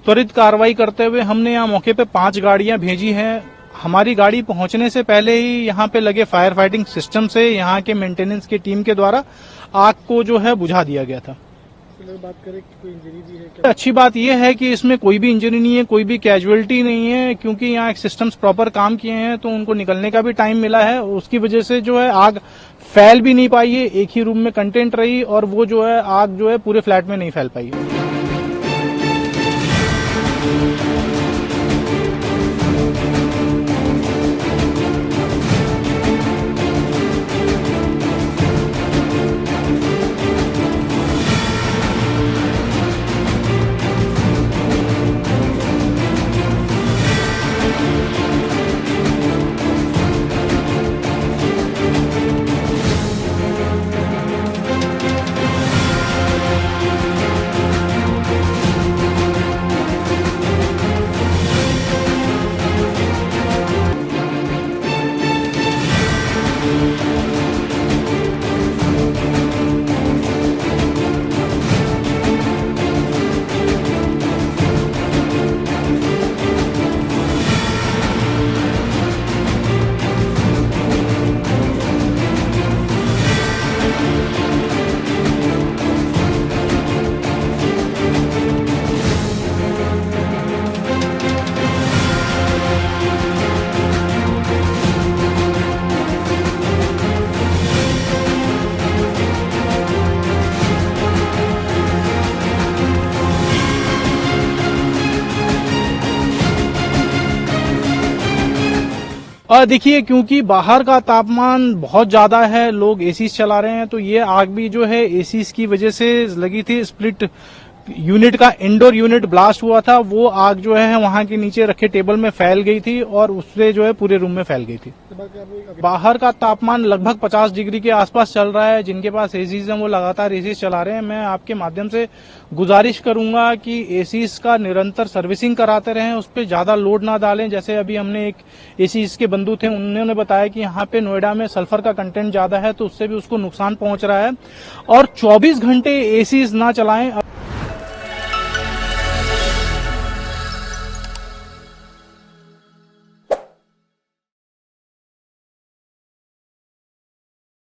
त्वरित कार्रवाई करते हुए हमने यहाँ मौके पे 5 गाड़ियां भेजी हैं। हमारी गाड़ी पहुंचने से पहले ही यहाँ पे लगे फायर फाइटिंग सिस्टम से यहाँ के मेंटेनेंस की टीम के द्वारा आग को जो है बुझा दिया गया था। बात करें कि कोई इंजरी भी है क्या? अच्छी बात यह है कि इसमें कोई भी इंजरी नहीं है, कोई भी कैजुअलिटी नहीं है, क्योंकि यहाँ एक सिस्टम्स प्रॉपर काम किए हैं तो उनको निकलने का भी टाइम मिला है। उसकी वजह से जो है आग फैल भी नहीं पाई है, एक ही रूम में कंटेंट रही और वो जो है आग जो है पूरे फ्लैट में नहीं फैल पाई है। देखिए, क्योंकि बाहर का तापमान बहुत ज्यादा है, लोग एसी चला रहे हैं, तो ये आग भी जो है एसी की वजह से लगी थी। स्प्लिट यूनिट का इंडोर यूनिट ब्लास्ट हुआ था, वो आग जो है वहां के नीचे रखे टेबल में फैल गई थी और उससे जो है पूरे रूम में फैल गई थी। बाहर का तापमान लगभग 50 डिग्री के आसपास चल रहा है। जिनके पास एसीज हैं वो लगातार एसीज चला रहे हैं। मैं आपके माध्यम से गुजारिश करूंगा कि एसीज का निरंतर सर्विसिंग कराते रहें, उस पर ज्यादा लोड ना डालें। जैसे अभी हमने एक एसीज के बंधु थे, उन्होंने बताया कि यहाँ पे नोएडा में सल्फर का कंटेंट ज्यादा है तो उससे भी उसको नुकसान पहुंच रहा है। और 24 घंटे एसीज ना चलाएं।